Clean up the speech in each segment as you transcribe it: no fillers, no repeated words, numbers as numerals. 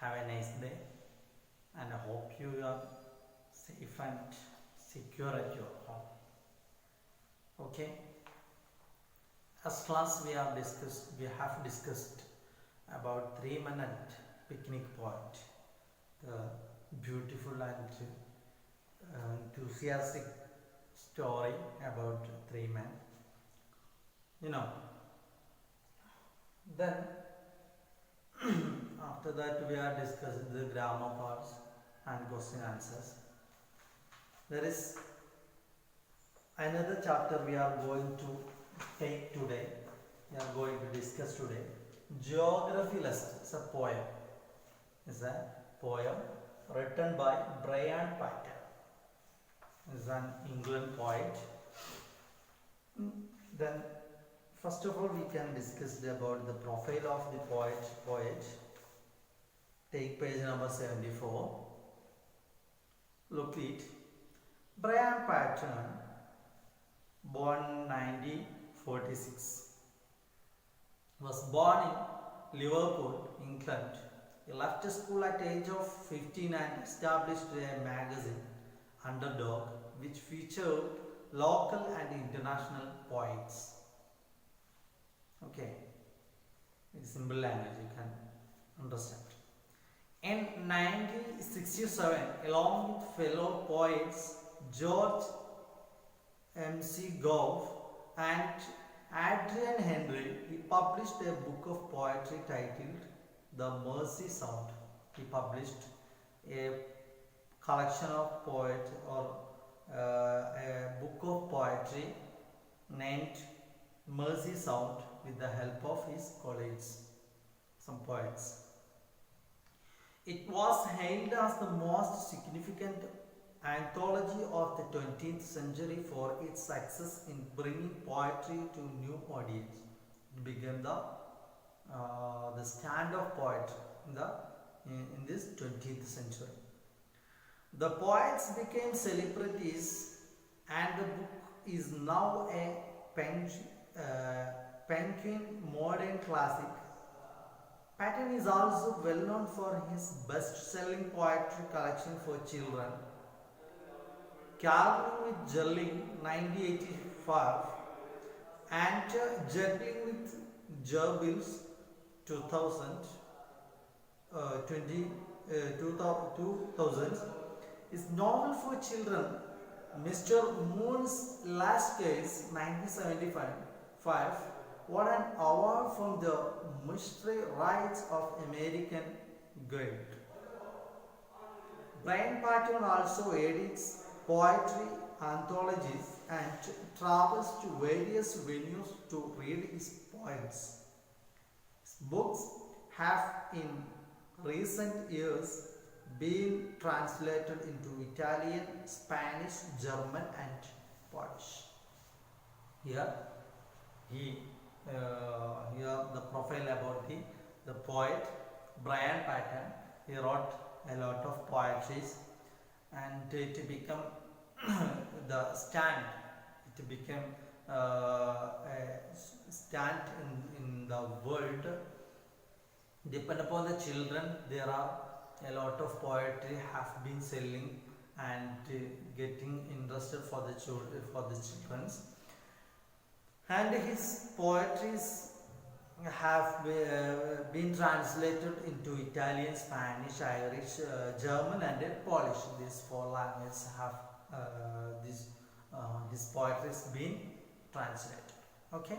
have a nice day, and I hope you are safe and secure at your home. Okay. As class we have discussed about Three Men at Picnic Point, the beautiful and enthusiastic story about three men. Then after that we are discussing the grammar parts and question answers. There is another chapter we are going to take today. We are going to discuss today. Geography lesson. It's a poem. It's a poem written by Brian Patten. He's an England poet. Then first of all we can discuss about the profile of the poet. Take page number 74. Look it. Brian Patten, born 1946, was born in Liverpool, England. He left school at the age of 15 and established a magazine, Underdog, which featured local and international poets. Okay, in simple language you can understand. In 1967, along with fellow poets George M.C. Gough and Adrian Henry, he published a book of poetry titled The Mersey Sound. He published a collection of poets or a book of poetry named Mersey Sound with the help of his colleagues, some poets. It was hailed as the most significant anthology of the 20th century for its success in bringing poetry to new audience. It became the stand of poetry in this 20th century. The poets became celebrities, and the book is now a penguin modern classic. Patten is also well known for his best-selling poetry collection for children, Calving with Jelling 1985 and Juggling with Gerbils 2000. His novel for children, Mr. Moon's Last Case 1975, won an award from the Mystery Rights of American Guild. Brian Patten also edits poetry anthologies and travels to various venues to read his poems. His books have in recent years been translated into Italian, Spanish, German and Polish. Here the profile about the poet Brian Patten. He wrote a lot of poetries, and it became the stand. It became a stand in the world. Depend upon the children, there are a lot of poetry have been selling and getting interested for the children. And his poetries have been translated into Italian, Spanish, Irish, German and Polish. These four languages have his poetries been translated. Okay.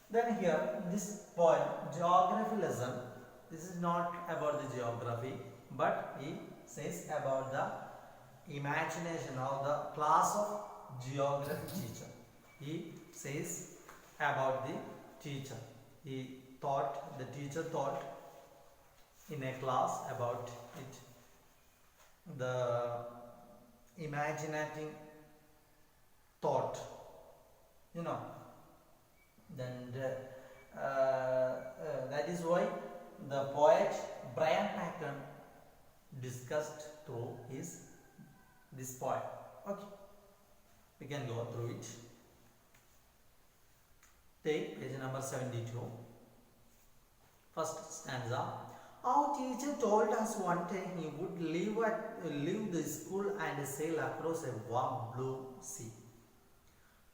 Then here this poem, geography lesson. This is not about the geography, but he says about the imagination of the class of geography teacher. He says about the teacher. The teacher thought in a class about it. The imaginating thought, then that is why the poet Brian Patten discussed through this poem. Okay, we can go through it. Take page number 72. First stanza. Our teacher told us one day he would leave the school and sail across a warm blue sea.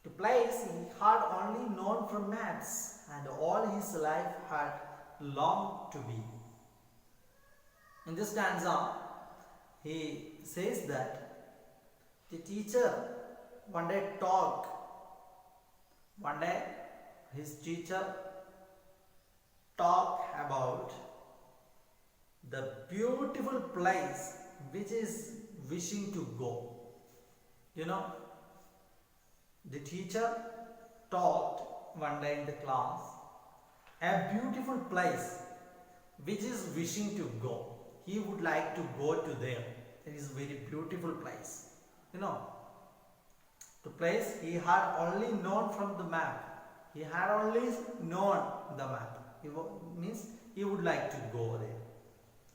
To place he had only known from maps and all his life had longed to be. In this stanza, he says that the teacher one day talked. One day his teacher talked about the beautiful place which is wishing to go. You know, the teacher talked one day in the class a beautiful place which is wishing to go. He would like to go to there. It is a very beautiful place. You know, the place he had only known from the map. He had only known the map. Means he would like to go there.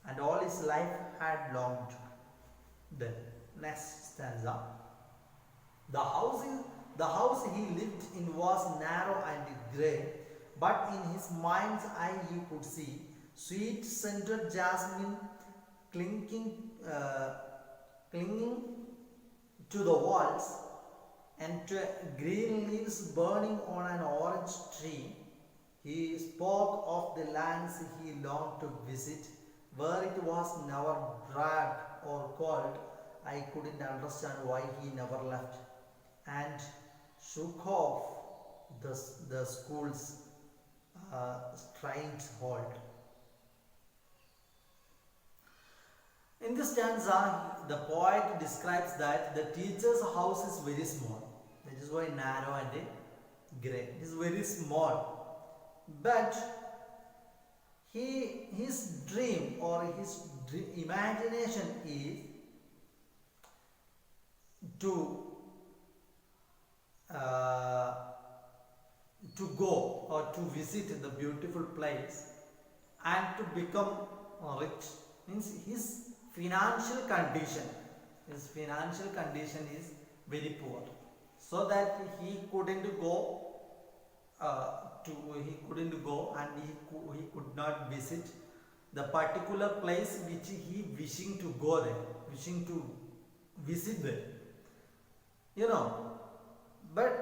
And all his life had longed to. Then, next stanza. The house he lived in was narrow and grey, but in his mind's eye he could see sweet scented jasmine clinging to the walls and to green leaves burning on an orange tree. He spoke of the lands he longed to visit, where it was never drab or cold. I couldn't understand why he never left, and shook off the school's strange hold. In this stanza, the poet describes that the teacher's house is very small. That is why narrow and grey. It is very small. But his dream or his imagination is to go or to visit the beautiful place and to become rich. Means his financial condition is very poor, so that he couldn't go and he could not visit the particular place which he wishing to go there, wishing to visit there. You know, but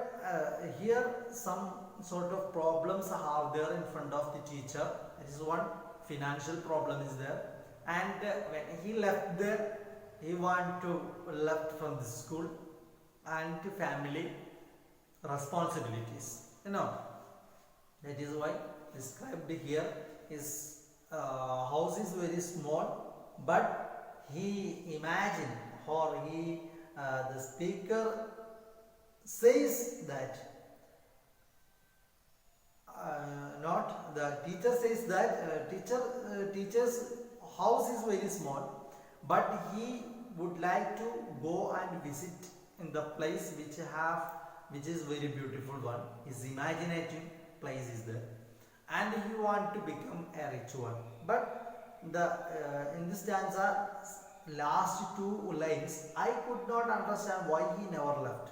here some sort of problems are there in front of the teacher. It is one financial problem is there, and when he left there, he want to left from the school and to family responsibilities. You know, that is why described here his house is very small, but he imagined or he the speaker says that not the teacher says that teacher's house is very small, but he would like to go and visit in the place which is very beautiful one. His imaginative place is there, and he want to become a rich one. But the in this stanza last two lines, I could not understand why he never left.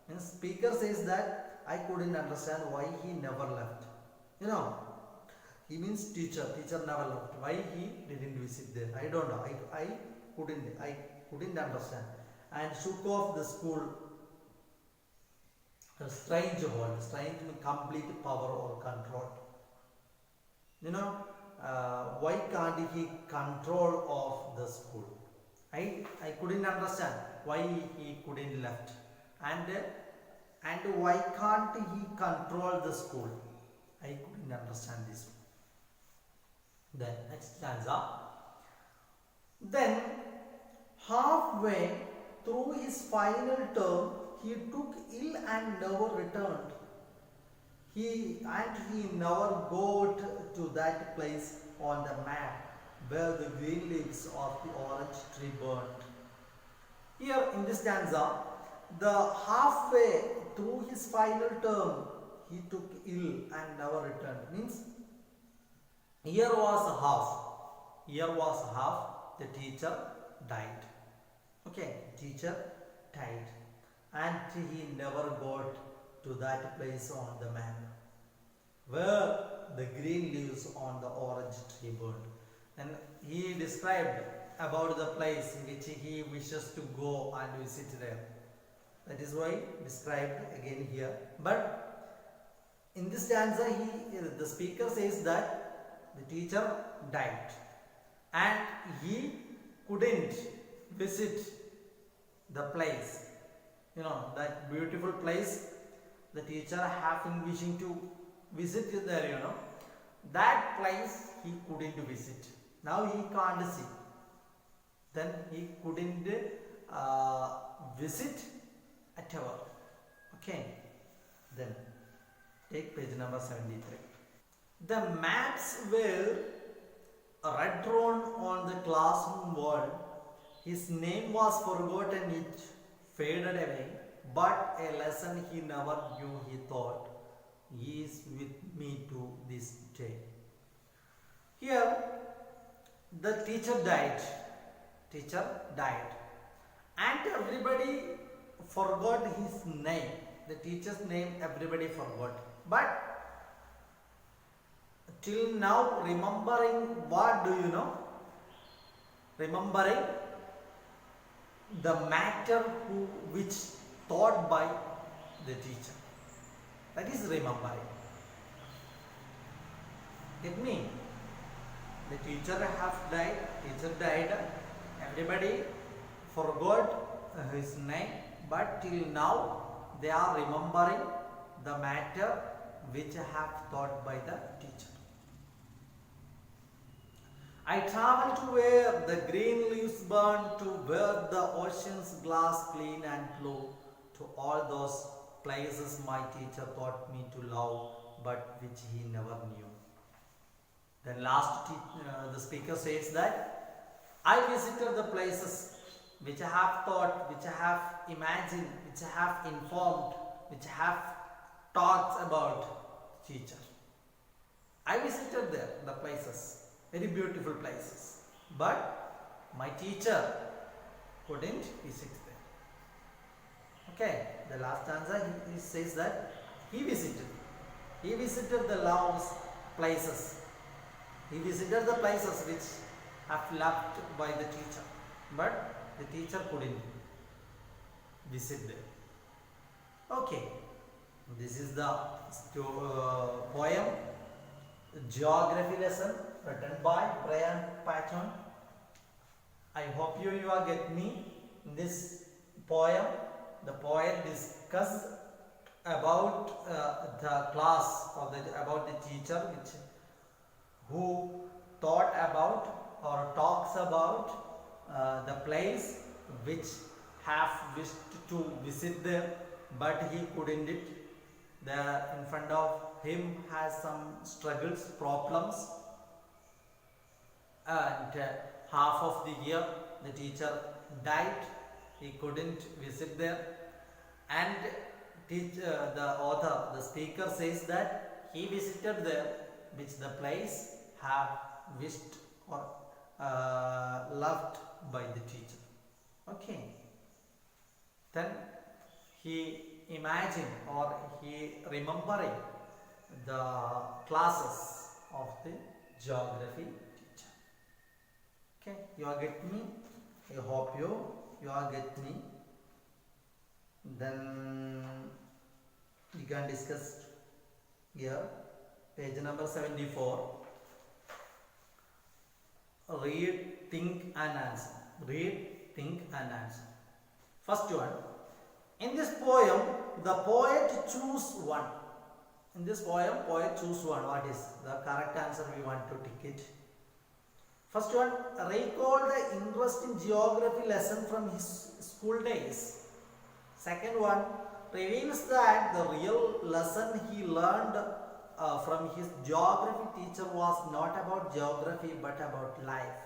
And speaker says that I couldn't understand why he never left. You know, he means teacher never left. Why he didn't visit there? I don't know. I couldn't understand. And shook off the school a strange hold, strange complete power or control. You know, why can't he control of the school? I couldn't understand why he couldn't left, and why can't he control the school? I couldn't understand this. Then next stanza. Then halfway through his final term, he took ill and never returned. He never got to that place on the map where the green leaves of the orange tree burned. Here in this stanza, the halfway through his final term, he took ill and never returned. Means here was half, the teacher died. Okay, teacher died, and he never got to that place on the map where the green leaves on the orange tree burned. And he described about the place which he wishes to go and visit there. That is why described again here. But in this stanza, the speaker says that the teacher died and he couldn't visit the place. You know, that beautiful place the teacher have been wishing to visit there, you know. That place he couldn't visit. Now he can't see. Then he couldn't visit at all. Okay. Then take page number 73. The maps were red-drawn on the classroom wall. His name was forgotten, it faded away, but a lesson he never knew, he thought, he is with me to this day. Here, the teacher died. Teacher died. And everybody forgot his name. The teacher's name everybody forgot. But till now, remembering, what do you know? Remembering the matter which taught by the teacher. That is remembering. Get me? The teacher died, everybody forgot his name, but till now they are remembering the matter which have taught by the teacher. I travel to where the green leaves burn, to where the ocean's glass clean and blue, to all those places my teacher taught me to love, but which he never knew. Then the speaker says that I visited the places which I have thought, which I have imagined, which I have informed, which I have taught about teacher. I visited there, the places, very beautiful places, but my teacher couldn't visit there. Okay, the last stanza he says that he visited the love's places. He visited the places which have loved by the teacher, but the teacher couldn't visit there. Okay, this is the poem, Geography Lesson, written by Brian Patton. I hope you are get me. In this poem, the poet discussed about the class or about the teacher who thought about or talks about the place which have wished to visit there, but he couldn't it. There in front of him has some struggles, problems, and half of the year the teacher died. He couldn't visit there, and the author, the speaker says that he visited there, which the place have wished or loved by the teacher. Okay. Then he imagined or he remembering the classes of the geography teacher. Okay, you are getting me? I hope you are getting me. Then we can discuss here page number 74. Read, think and answer. Read, think and answer. First one. In this poem, the poet choose one. In this poem, poet choose one. What is the correct answer? We want to tick it. First one, recall the interesting geography lesson from his school days. Second one, reveals that the real lesson he learned from his geography teacher was not about geography but about life.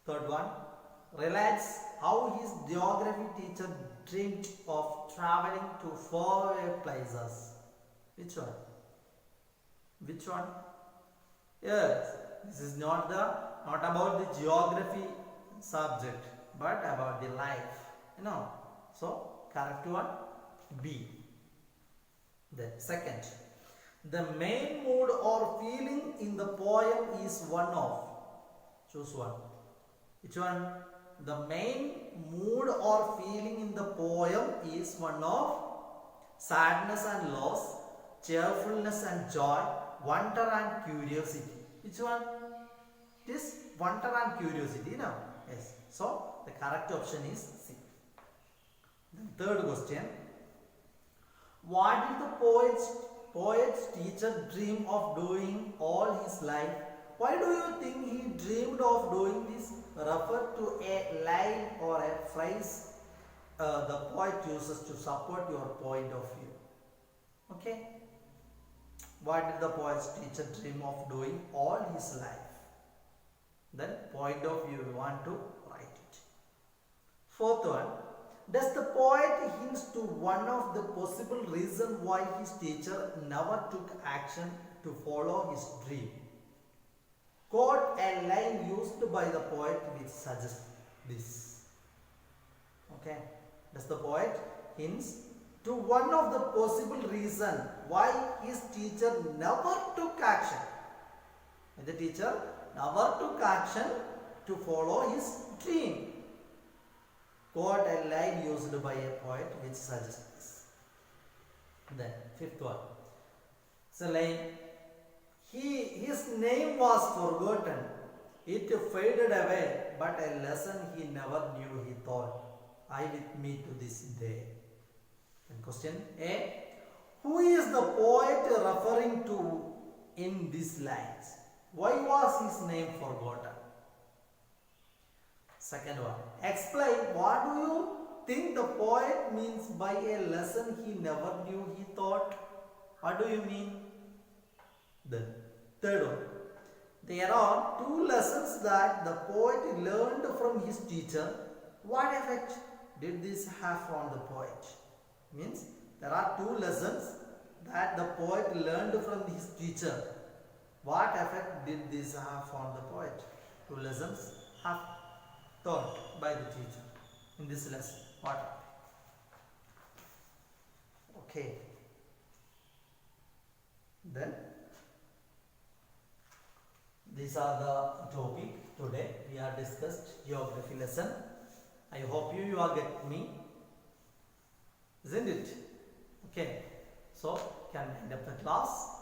Third one, relates how his geography teacher dreamed of traveling to faraway places. Which one? Which one? Yes, this is not about the geography subject but about the life. So correct one, B. Then second, The main mood or feeling in the poem is one of. Choose one. Which one? The main mood or feeling in the poem is one of sadness and loss, cheerfulness and joy, wonder and curiosity. Which one? It is wonder and curiosity now. Yes. So the correct option is C. The third question. What did the poet's teacher dream of doing all his life? Why do you think he dreamed of doing this? Refer to a line or a phrase the poet uses to support your point of view. Okay? What did the poet's teacher dream of doing all his life? Then point of view you want to write it. Fourth one. Does the poet hints to one of the possible reasons why his teacher never took action to follow his dream? Quote a line used by the poet which suggests this. Okay. Does the poet hints to one of the possible reasons why his teacher never took action? The teacher never took action to follow his dream. Quote a line used by a poet which suggests this. Then fifth one. It's a line. His name was forgotten. It faded away, but a lesson he never knew he thought. I with me to this day. And question A. Who is the poet referring to in these lines? Why was his name forgotten? Second one. Explain what do you think the poet means by a lesson he never knew he thought? What do you mean? The third one. There are two lessons that the poet learned from his teacher. What effect did this have on the poet? Means there are two lessons that the poet learned from his teacher. What effect did this have on the poet? Two lessons have taught by the teacher in this lesson. What? Okay. Then these are the topic today. We have discussed geography lesson. I hope you all get me. Isn't it? Okay. So can end up the class.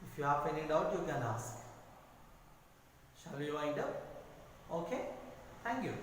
If you have any doubt, you can ask. Shall we wind up? Okay. Thank you.